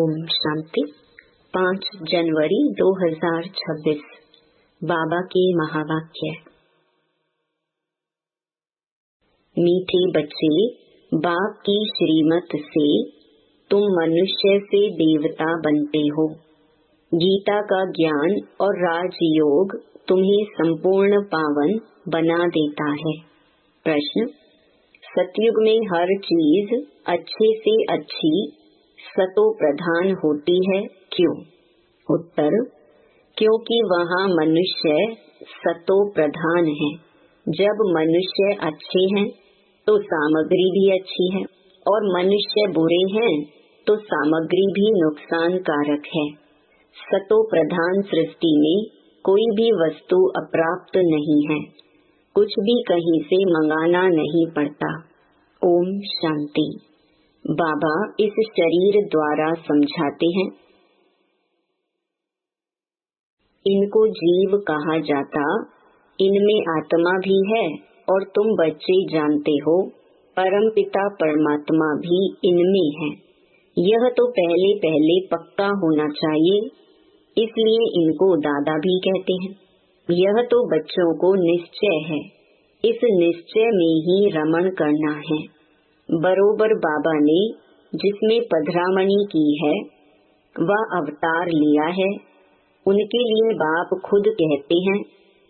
ओम शांति। 5 जनवरी 2026 बाबा के महावाक्य। मीठे बच्चे, बाप की श्रीमत से तुम मनुष्य से देवता बनते हो। गीता का ज्ञान और राजयोग तुम्हें संपूर्ण पावन बना देता है। प्रश्न: सतयुग में हर चीज अच्छे से अच्छी सतो प्रधान होती है, क्यों? उत्तर: क्योंकि वहाँ मनुष्य सतो प्रधान है। जब मनुष्य अच्छे हैं तो सामग्री भी अच्छी है, और मनुष्य बुरे हैं तो सामग्री भी नुकसान कारक है। सतो प्रधान सृष्टि में कोई भी वस्तु अप्राप्त नहीं है, कुछ भी कहीं से मंगाना नहीं पड़ता। ओम शांति। बाबा इस शरीर द्वारा समझाते हैं। इनको जीव कहा जाता, इनमें आत्मा भी है, और तुम बच्चे जानते हो परमपिता परमात्मा भी इनमें है। यह तो पहले पहले पक्का होना चाहिए, इसलिए इनको दादा भी कहते हैं। यह तो बच्चों को निश्चय है, इस निश्चय में ही रमण करना है। बरोबर बाबा ने जिसमें पधरामणी की है वह अवतार लिया है। उनके लिए बाप खुद कहते हैं,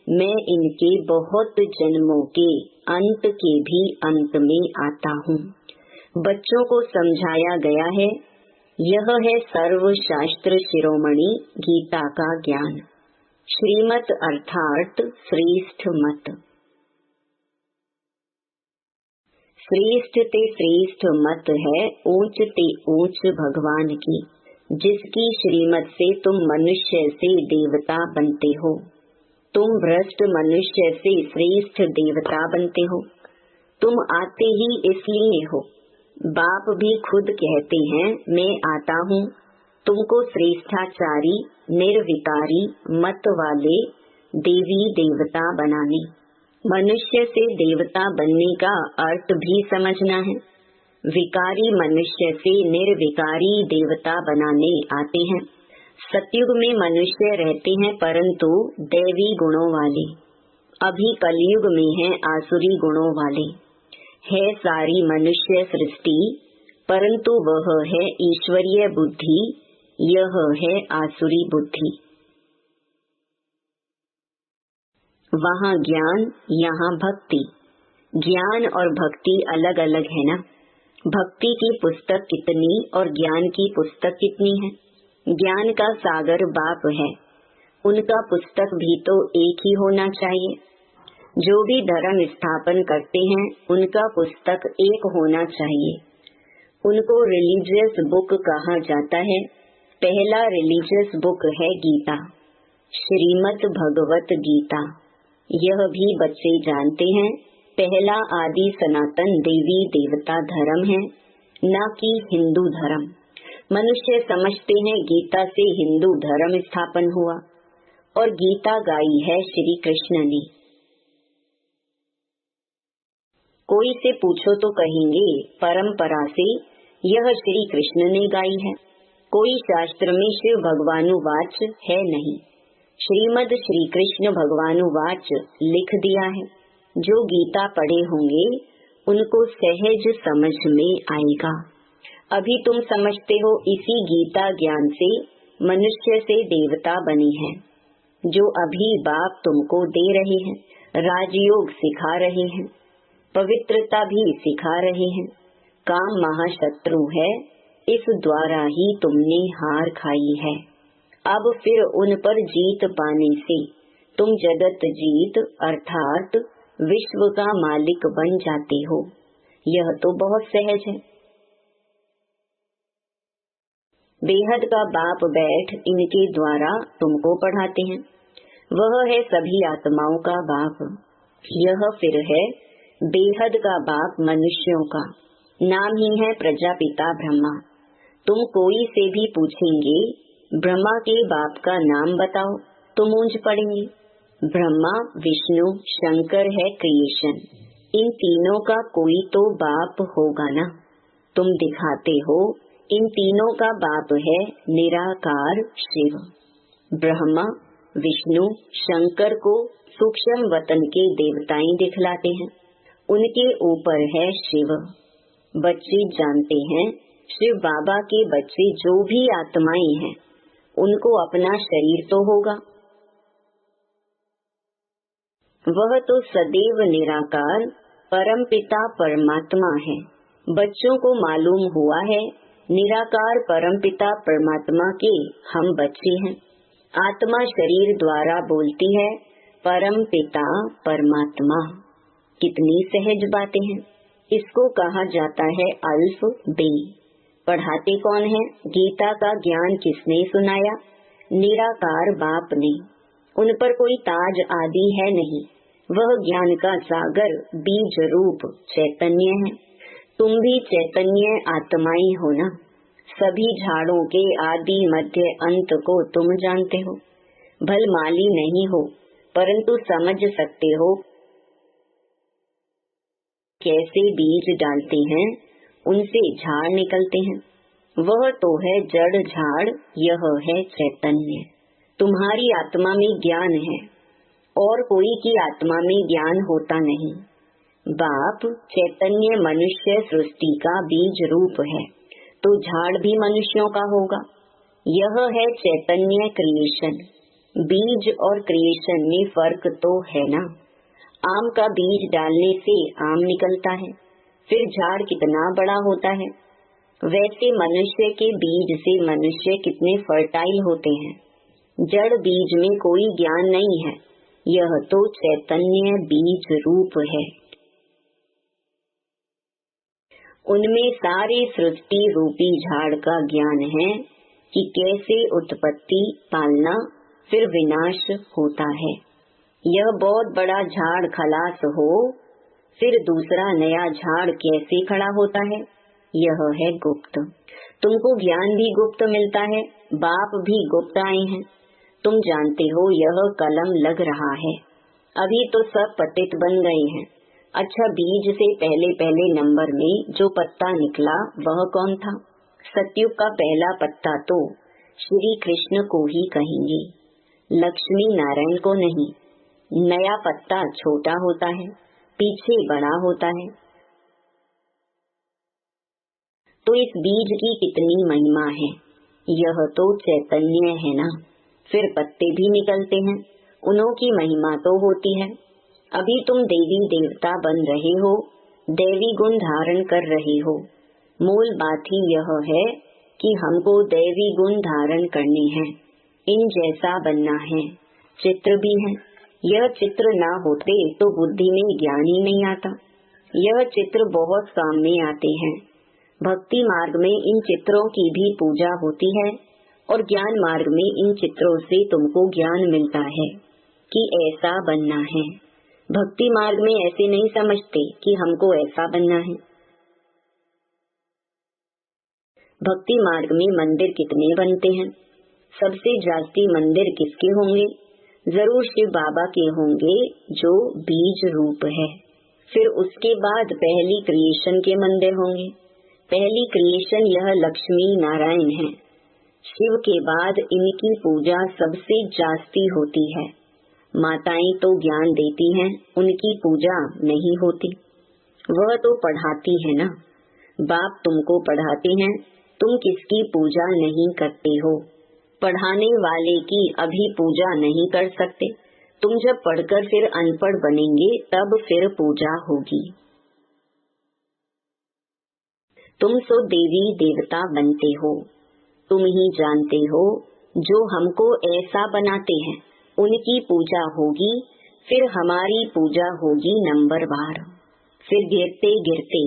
मैं इनके बहुत जन्मों के अंत के भी अंत में आता हूँ। बच्चों को समझाया गया है, यह है सर्व शास्त्र शिरोमणि गीता का ज्ञान। श्रीमत अर्थात श्रेष्ठ मत। श्रेष्ठ ते श्रेष्ठ मत है ऊंच ते ऊंच भगवान की, जिसकी श्रीमत से तुम मनुष्य से देवता बनते हो। तुम भ्रष्ट मनुष्य से श्रेष्ठ देवता बनते हो। तुम आते ही इसलिए हो। बाप भी खुद कहते हैं, मैं आता हूँ तुमको श्रेष्ठाचारी निर्विकारी मत वाले देवी देवता बनाने। मनुष्य से देवता बनने का अर्थ भी समझना है। विकारी मनुष्य से निर्विकारी देवता बनाने आते हैं। सतयुग में मनुष्य रहते हैं परंतु दैवी गुणों वाले। अभी कलयुग में है आसुरी गुणों वाले। है सारी मनुष्य सृष्टि परंतु वह है ईश्वरीय बुद्धि, यह है आसुरी बुद्धि। वहाँ ज्ञान, यहाँ भक्ति। ज्ञान और भक्ति अलग अलग है ना। भक्ति की पुस्तक कितनी और ज्ञान की पुस्तक कितनी है। ज्ञान का सागर बाप है, उनका पुस्तक भी तो एक ही होना चाहिए। जो भी धर्म स्थापन करते हैं उनका पुस्तक एक होना चाहिए। उनको रिलीजियस बुक कहा जाता है। पहला रिलीजियस बुक है गीता, श्रीमद् भगवत गीता। यह भी बच्चे जानते हैं, पहला आदि सनातन देवी देवता धर्म है, न कि हिंदू धर्म। मनुष्य समझते हैं गीता से हिंदू धर्म स्थापन हुआ, और गीता गाई है श्री कृष्ण ने। कोई से पूछो तो कहेंगे परंपरा से यह श्री कृष्ण ने गाई है। कोई शास्त्र में शिव भगवानुवाच है नहीं। श्रीमद् श्री कृष्ण भगवानुवाच लिख दिया है। जो गीता पढ़े होंगे उनको सहज समझ में आएगा। अभी तुम समझते हो इसी गीता ज्ञान से मनुष्य से देवता बनी है। जो अभी बाप तुमको दे रहे हैं, राजयोग सिखा रहे हैं, पवित्रता भी सिखा रहे हैं। काम महाशत्रु है, इस द्वारा ही तुमने हार खाई है। अब फिर उन पर जीत पाने से तुम जगत जीत अर्थात विश्व का मालिक बन जाते हो। यह तो बहुत सहज है। बेहद का बाप बैठ इनके द्वारा तुमको पढ़ाते हैं। वह है सभी आत्माओं का बाप। यह फिर है बेहद का बाप मनुष्यों का। नाम ही है प्रजापिता ब्रह्मा। तुम कोई से भी पूछेंगे ब्रह्मा के बाप का नाम बताओ तो मूंझ पड़ेंगे। ब्रह्मा विष्णु शंकर है क्रिएशन। इन तीनों का कोई तो बाप होगा ना। तुम दिखाते हो इन तीनों का बाप है निराकार शिव। ब्रह्मा, विष्णु, शंकर को सूक्ष्म वतन के देवताएं दिखलाते हैं, उनके ऊपर है शिव। बच्चे जानते हैं शिव बाबा के बच्चे जो भी आत्माएं हैं उनको अपना शरीर तो होगा, वह तो सदैव निराकार परमपिता परमात्मा है। बच्चों को मालूम हुआ है निराकार परमपिता परमात्मा के हम बच्चे हैं। आत्मा शरीर द्वारा बोलती है परमपिता परमात्मा। कितनी सहज बातें हैं। इसको कहा जाता है अल्फ बे। पढ़ाते कौन है? गीता का ज्ञान किसने सुनाया? निराकार बाप ने। उन पर कोई ताज आदि है नहीं, वह ज्ञान का सागर बीज रूप चैतन्य है। तुम भी चैतन्य आत्माएं हो ना। सभी झाड़ों के आदि मध्य अंत को तुम जानते हो। भल माली नहीं हो, परंतु समझ सकते हो कैसे बीज डालते हैं उनसे झाड़ निकलते हैं। वह तो है जड़ झाड़, यह है चैतन्य। तुम्हारी आत्मा में ज्ञान है और कोई की आत्मा में ज्ञान होता नहीं। बाप चैतन्य मनुष्य सृष्टि का बीज रूप है, तो झाड़ भी मनुष्यों का होगा। यह है चैतन्य क्रिएशन। बीज और क्रिएशन में फर्क तो है ना। आम का बीज डालने से आम निकलता है, फिर झाड़ कितना बड़ा होता है। वैसे मनुष्य के बीज से मनुष्य कितने फर्टाइल होते हैं। जड़ बीज में कोई ज्ञान नहीं है, यह तो चैतन्य बीज रूप है। उनमें सारी सृष्टि रूपी झाड़ का ज्ञान है कि कैसे उत्पत्ति, पालना, फिर विनाश होता है। यह बहुत बड़ा झाड़ खलास हो, फिर दूसरा नया झाड़ कैसे खड़ा होता है, यह है गुप्त। तुमको ज्ञान भी गुप्त मिलता है, बाप भी गुप्त आए हैं। तुम जानते हो यह कलम लग रहा है, अभी तो सब पतित बन गए हैं। अच्छा, बीज से पहले पहले नंबर में जो पत्ता निकला वह कौन था? सतयुग का पहला पत्ता तो श्री कृष्ण को ही कहेंगे, लक्ष्मी नारायण को नहीं। नया पत्ता छोटा होता है, पीछे बड़ा होता है। तो इस बीज की कितनी महिमा है। यह तो चैतन्य है ना। फिर पत्ते भी निकलते हैं, उन्हों की महिमा तो होती है। अभी तुम देवी देवता बन रहे हो, दैवी गुण धारण कर रहे हो। मूल बात ही यह है कि हमको दैवी गुण धारण करने हैं, इन जैसा बनना है। चित्र भी है, यह चित्र ना होते तो बुद्धि में ज्ञान ही नहीं आता। यह चित्र बहुत काम में आते हैं। भक्ति मार्ग में इन चित्रों की भी पूजा होती है और ज्ञान मार्ग में इन चित्रों से तुमको ज्ञान मिलता है कि ऐसा बनना है। भक्ति मार्ग में ऐसे नहीं समझते कि हमको ऐसा बनना है। भक्ति मार्ग में मंदिर कितने बनते हैं? सबसे जास्ती मंदिर किसके होंगे? जरूर शिव बाबा के होंगे जो बीज रूप है। फिर उसके बाद पहली क्रिएशन के मंदिर होंगे। पहली क्रिएशन यह लक्ष्मी नारायण है। शिव के बाद इनकी पूजा सबसे जास्ती होती है। माताएं तो ज्ञान देती हैं, उनकी पूजा नहीं होती। वह तो पढ़ाती है ना। बाप तुमको पढ़ाते हैं, तुम किसकी पूजा नहीं करते हो। पढ़ाने वाले की अभी पूजा नहीं कर सकते। तुम जब पढ़कर फिर अनपढ़ बनेंगे तब फिर पूजा होगी। तुम सो देवी देवता बनते हो, तुम ही जानते हो। जो हमको ऐसा बनाते हैं उनकी पूजा होगी, फिर हमारी पूजा होगी नंबर बार। फिर गिरते गिरते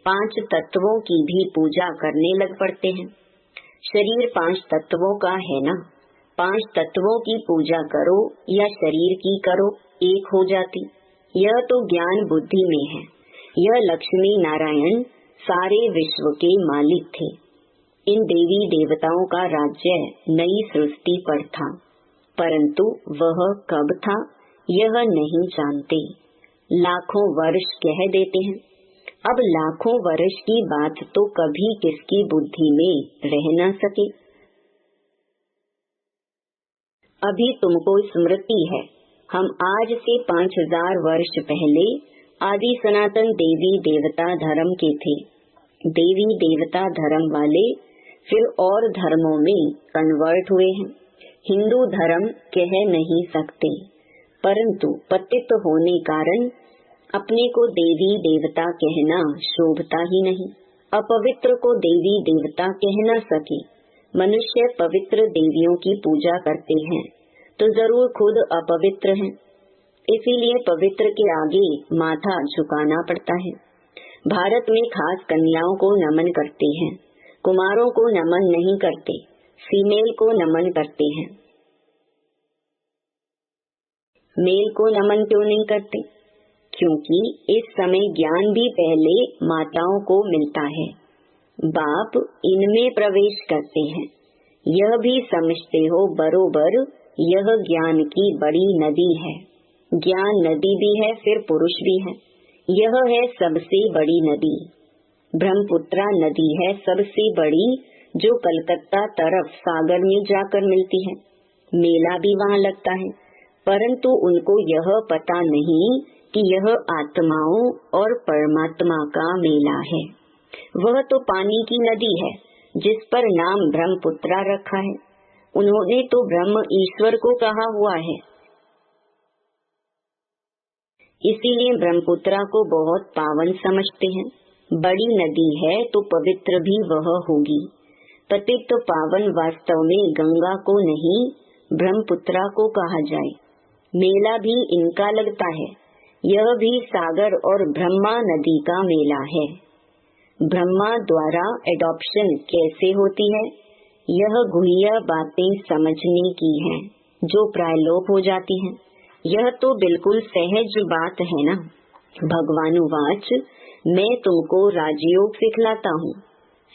5 तत्वों की भी पूजा करने लग पड़ते हैं। शरीर 5 तत्वों का है ना। 5 तत्वों की पूजा करो या शरीर की करो, एक हो जाती। यह तो ज्ञान बुद्धि में है। यह लक्ष्मी नारायण सारे विश्व के मालिक थे। इन देवी देवताओं का राज्य नई सृष्टि पर था, परंतु वह कब था यह नहीं जानते। लाखों वर्ष कह देते हैं, अब लाखों वर्ष की बात तो कभी किसकी बुद्धि में रह न सके। अभी तुमको स्मृति है, हम आज से 5000 वर्ष पहले आदि सनातन देवी देवता धर्म के थे। देवी देवता धर्म वाले फिर और धर्मों में कन्वर्ट हुए हैं। हिंदू धर्म कह नहीं सकते, परंतु पतित होने कारण अपने को देवी देवता कहना शोभता ही नहीं। अपवित्र को देवी देवता कह न सके। मनुष्य पवित्र देवियों की पूजा करते हैं तो जरूर खुद अपवित्र हैं, इसीलिए पवित्र के आगे माथा झुकाना पड़ता है। भारत में खास कन्याओं को नमन करते हैं, कुमारों को नमन नहीं करते, फीमेल को नमन करते हैं। मेल को नमन क्यों नहीं करते? क्योंकि इस समय ज्ञान भी पहले माताओं को मिलता है, बाप इनमें प्रवेश करते हैं। यह भी समझते हो बरोबर यह ज्ञान की बड़ी नदी है। ज्ञान नदी भी है, फिर पुरुष भी है। यह है सबसे बड़ी नदी। ब्रह्मपुत्रा नदी है सबसे बड़ी, जो कलकत्ता तरफ सागर में जाकर मिलती है। मेला भी वहाँ लगता है, परंतु उनको यह पता नहीं कि यह आत्माओं और परमात्मा का मेला है। वह तो पानी की नदी है जिस पर नाम ब्रह्मपुत्रा रखा है। उन्होंने तो ब्रह्म ईश्वर को कहा हुआ है, इसीलिए ब्रह्मपुत्रा को बहुत पावन समझते हैं। बड़ी नदी है तो पवित्र भी वह होगी। पतित तो पावन वास्तव में गंगा को नहीं ब्रह्मपुत्रा को कहा जाए। मेला भी इनका लगता है, यह भी सागर और ब्रह्मा नदी का मेला है। ब्रह्मा द्वारा एडॉप्शन कैसे होती है, यह गुह्य बातें समझने की हैं, जो प्रायलोप हो जाती हैं। यह तो बिल्कुल सहज बात है ना। भगवानुवाच, मैं तुमको राजयोग सिखलाता हूँ,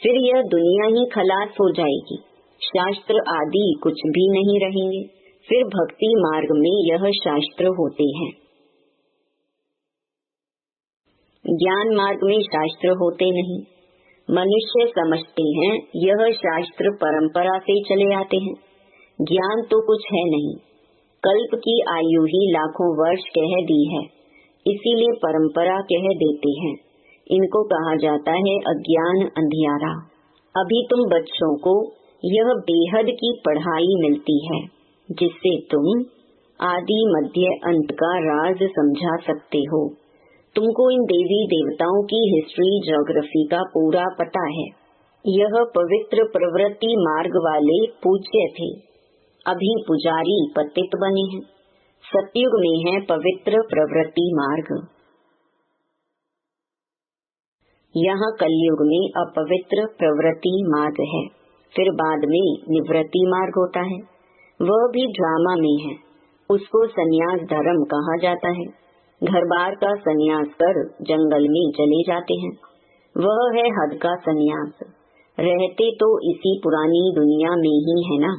फिर यह दुनिया ही खलास हो जाएगी, शास्त्र आदि कुछ भी नहीं रहेंगे। फिर भक्ति मार्ग में यह शास्त्र होते हैं, ज्ञान मार्ग में शास्त्र होते नहीं। मनुष्य समझते हैं यह शास्त्र परंपरा से चले आते हैं, ज्ञान तो कुछ है नहीं। कल्प की आयु ही लाखों वर्ष कह दी है, इसीलिए परंपरा कह देते हैं। इनको कहा जाता है अज्ञान अंधियारा। अभी तुम बच्चों को यह बेहद की पढ़ाई मिलती है, जिससे तुम आदि मध्य अंत का राज समझा सकते हो। तुमको इन देवी देवताओं की हिस्ट्री ज्योग्राफी का पूरा पता है। यह पवित्र प्रवृत्ति मार्ग वाले पूज्य थे, अभी पुजारी पतित बने हैं। सतयुग में है पवित्र प्रवृत्ति मार्ग, यहाँ कलयुग में अपवित्र प्रवृत्ति मार्ग है। फिर बाद में निवृत्ति मार्ग होता है, वह भी ड्रामा में है। उसको संन्यास धर्म कहा जाता है। घर बार का संन्यास कर जंगल में चले जाते हैं, वह है हद का संन्यास। रहते तो इसी पुरानी दुनिया में ही है ना।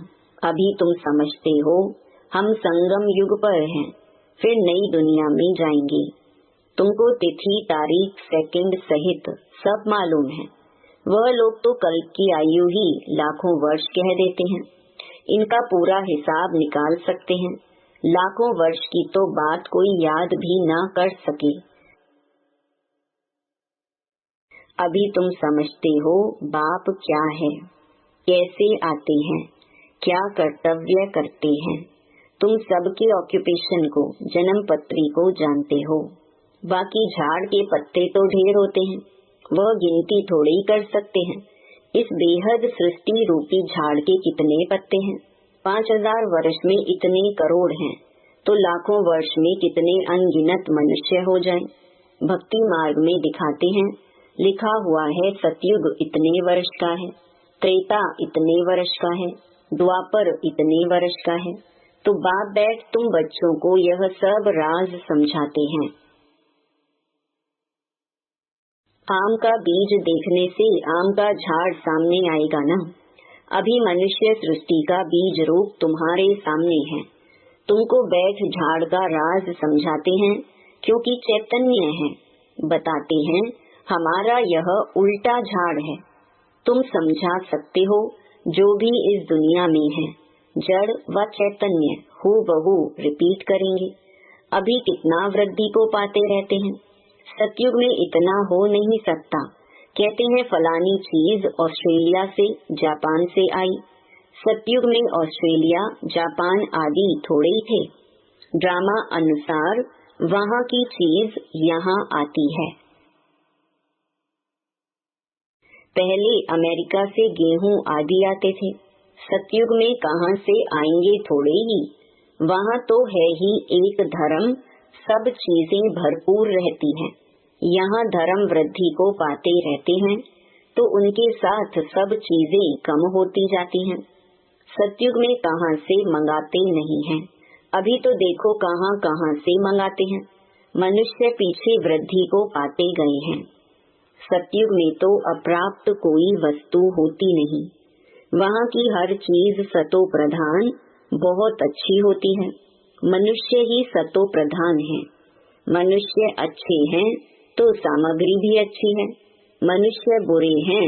अभी तुम समझते हो हम संगम युग पर हैं, फिर नई दुनिया में जाएंगे। तुमको तिथि तारीख सेकंड सहित सब मालूम है। वह लोग तो कल्प की आयु ही लाखों वर्ष कह देते हैं, इनका पूरा हिसाब निकाल सकते हैं। लाखों वर्ष की तो बात कोई याद भी ना कर सके। अभी तुम समझते हो बाप क्या है, कैसे आते हैं, क्या कर्तव्य करते हैं। तुम सबके ऑक्यूपेशन को, जन्म पत्री को जानते हो। बाकी झाड़ के पत्ते तो ढेर होते हैं, वह गिनती थोड़ी कर सकते हैं। इस बेहद सृष्टि रूपी झाड़ के कितने पत्ते हैं? 5000 वर्ष में इतने करोड़ हैं, तो लाखों वर्ष में कितने अनगिनत मनुष्य हो जाएं। भक्ति मार्ग में दिखाते हैं, लिखा हुआ है सतयुग इतने वर्ष का है, त्रेता इतने वर्ष का है, द्वापर इतने वर्ष का है। तो बाप बैठ तुम बच्चों को यह सब राज समझाते हैं। आम का बीज देखने से आम का झाड़ सामने आएगा ना। अभी मनुष्य सृष्टि का बीज रूप तुम्हारे सामने है। तुमको बैठ झाड़ का राज समझाते हैं, क्योंकि चैतन्य है। बताते हैं हमारा यह उल्टा झाड़ है। तुम समझा सकते हो जो भी इस दुनिया में है, जड़ व चैतन्य हूबहू रिपीट करेंगे। अभी कितना वृद्धि को पाते रहते हैं। सतयुग में इतना हो नहीं सकता। कहते हैं फलानी चीज ऑस्ट्रेलिया से, जापान से आई। सतयुग में ऑस्ट्रेलिया, जापान आदि थोड़े ही थे। ड्रामा अनुसार वहाँ की चीज यहाँ आती है। पहले अमेरिका से गेहूं आदि आते थे। सतयुग में कहाँ से आएंगे थोड़े ही। वहाँ तो है ही एक धर्म, सब चीजें भरपूर रहती हैं। यहाँ धर्म वृद्धि को पाते रहते हैं तो उनके साथ सब चीजें कम होती जाती हैं। सतयुग में कहाँ से मंगाते नहीं हैं। अभी तो देखो कहाँ कहाँ से मंगाते हैं। मनुष्य पीछे वृद्धि को पाते गए हैं। सतयुग में तो अप्राप्त कोई वस्तु होती नहीं। वहाँ की हर चीज सतो प्रधान बहुत अच्छी होती है। मनुष्य ही सतो प्रधान है। मनुष्य अच्छे हैं तो सामग्री भी अच्छी है। मनुष्य बुरे हैं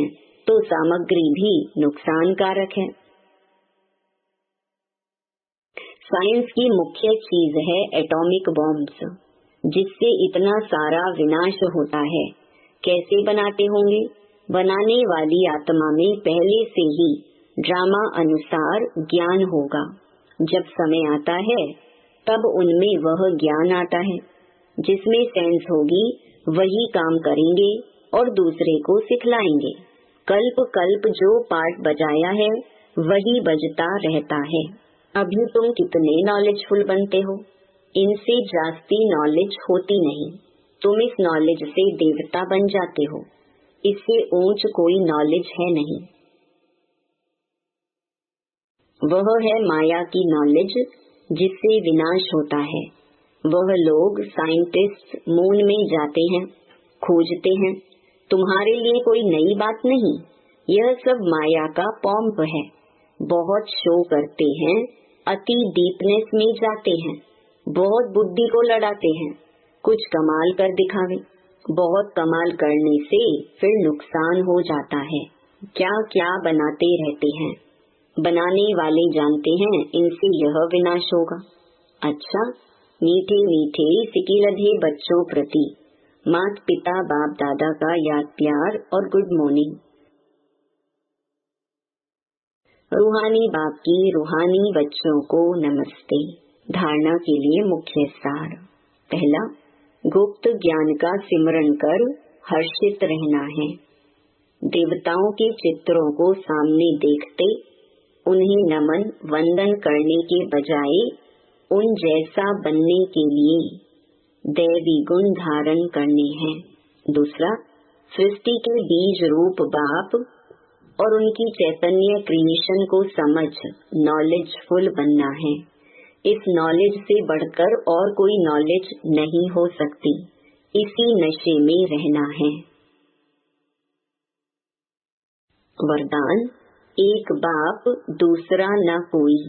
तो सामग्री भी नुकसानकारक है। साइंस की मुख्य चीज है एटॉमिक बॉम्ब्स, जिससे इतना सारा विनाश होता है। कैसे बनाते होंगे? बनाने वाली आत्मा में पहले से ही ड्रामा अनुसार ज्ञान होगा। जब समय आता है तब उनमें वह ज्ञान आता है। जिसमें सेंस होगी वही काम करेंगे और दूसरे को सिखलाएंगे। कल्प कल्प जो पार्ट बजाया है वही बजता रहता है। अभी तुम कितने नॉलेजफुल बनते हो, इनसे जास्ती नॉलेज होती नहीं। तुम इस नॉलेज से देवता बन जाते हो। इससे ऊंच कोई नॉलेज है नहीं। वह है माया की नॉलेज जिससे विनाश होता है। वह लोग साइंटिस्ट मून में जाते हैं, खोजते हैं। तुम्हारे लिए कोई नई बात नहीं। यह सब माया का पॉम्प है। बहुत शो करते हैं, अति डीपनेस में जाते हैं, बहुत बुद्धि को लड़ाते हैं, कुछ कमाल कर दिखावे। बहुत कमाल करने से फिर नुकसान हो जाता है। क्या क्या बनाते रहते हैं। बनाने वाले जानते हैं इनसे यह विनाश होगा। अच्छा, मीठे मीठे सिकिलधे बच्चों प्रति मात पिता बाप दादा का याद प्यार और गुड मॉर्निंग। रूहानी बाप की रूहानी बच्चों को नमस्ते। धारणा के लिए मुख्य सार। पहला, गुप्त ज्ञान का सिमरन कर हर्षित रहना है। देवताओं के चित्रों को सामने देखते उन्हें नमन वंदन करने के बजाय उन जैसा बनने के लिए दैवी गुण धारण करने हैं। दूसरा, सृष्टि के बीज रूप बाप और उनकी चैतन्य क्रिएशन को समझ नॉलेजफुल बनना है। इस नॉलेज से बढ़कर और कोई नॉलेज नहीं हो सकती। इसी नशे में रहना है। वरदान, एक बाप दूसरा न कोई।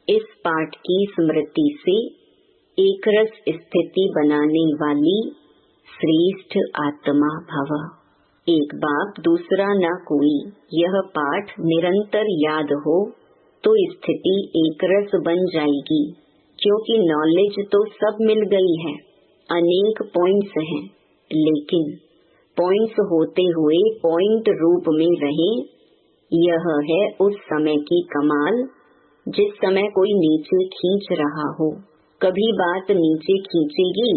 इस पाठ की स्मृति से एक रस स्थिति बनाने वाली श्रेष्ठ आत्मा भव। एक बाप दूसरा न कोई, यह पाठ निरंतर याद हो तो स्थिति एक रस बन जाएगी। क्योंकि नॉलेज तो सब मिल गई है, अनेक पॉइंट्स हैं, लेकिन पॉइंट्स होते हुए पॉइंट रूप में रहे, यह है उस समय की कमाल जिस समय कोई नीचे खींच रहा हो। कभी बात नीचे खींचेगी,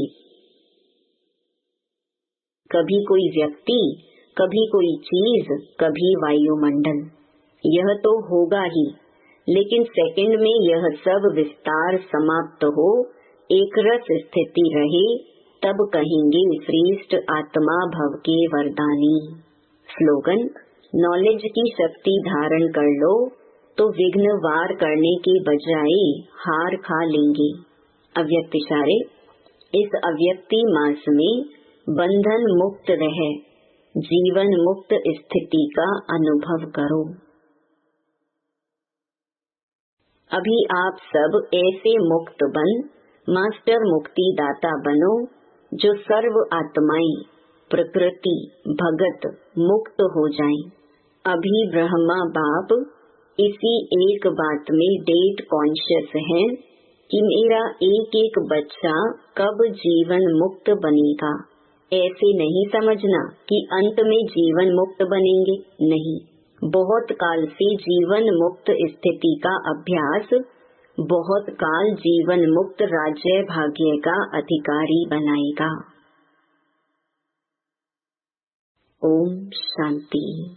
कभी कोई व्यक्ति, कभी कोई चीज, कभी वायुमंडल। यह तो होगा ही, लेकिन सेकंड में यह सब विस्तार समाप्त हो, एक रस स्थिति रहे, तब कहेंगे श्रेष्ठ आत्मा भव के वरदानी। स्लोगन, नॉलेज की शक्ति धारण कर लो तो विघ्न वार करने के बजाय हार खा लेंगे। अव्यक्त इशारे, इस अव्यक्ति मास में बंधन मुक्त रहे, जीवन मुक्त स्थिति का अनुभव करो। अभी आप सब ऐसे मुक्त बन मास्टर मुक्ति दाता बनो जो सर्व आत्माएं प्रकृति भगत मुक्त हो जाएं। अभी ब्रह्मा बाप इसी एक बात में डेट कॉन्शियस है कि मेरा एक एक बच्चा कब जीवन मुक्त बनेगा। ऐसे नहीं समझना कि अंत में जीवन मुक्त बनेंगे, नहीं। बहुत काल से जीवन मुक्त स्थिति का अभ्यास बहुत काल जीवन मुक्त राज्य भाग्य का अधिकारी बनाएगा। ओम शांति।